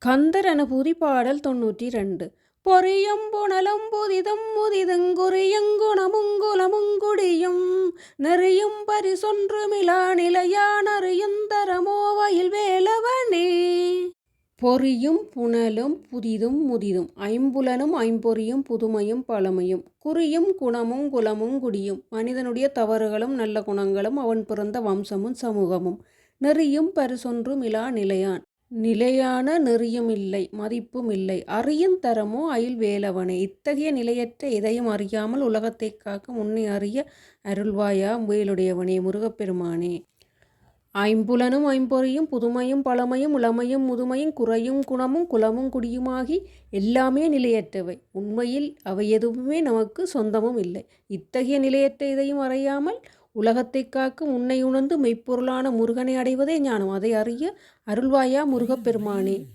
கந்தர் அனுபூதி பாடல் 92. பொறியும் புனலும் புதிதும் முதிதுங்குறியங்குணமுங்குலமுங்குடியும் நெறியும் பரிசொன்றுமிலா நிலையானறியுந்தரமோவயில் வேலவனே. பொறியும் புனலும் புதிதும் முதிதும் ஐம்புலனும் ஐம்பொறியும் புதுமையும் பழமையும் குறியும் குணமும் குலமும் குடியும் மனிதனுடைய தவறுகளும் நல்ல குணங்களும் அவன் பிறந்த வம்சமும் சமூகமும் நெறியும் பரிசொன்றுமிலா நிலையான நெறியும் இல்லை மதிப்பும் இல்லை அறியும் தரமோ அயில் வேலவனே. இத்தகைய நிலையற்ற எதையும் அறியாமல் உலகத்தை காக்கும் உன்னை அறிய அருள்வாயா வேலுடையவனே முருகப்பெருமானே. ஐம்புலனும் ஐம்பொறியும் புதுமையும் பழமையும் இளமையும் முதுமையும் குறையும் குணமும் குலமும் குடியுமாகி எல்லாமே நிலையற்றவை. உண்மையில் அவை எதுவுமே நமக்கு சொந்தமும் இல்லை. இத்தகைய நிலையற்ற எதையும் அறியாமல் உலகத்தை காக்கும் உன்னை உணர்ந்து மெய்ப்பொருளான முருகனை அடைவதே ஞானம். அதை அறிய அருள்வாயா முருகப்பெருமானே.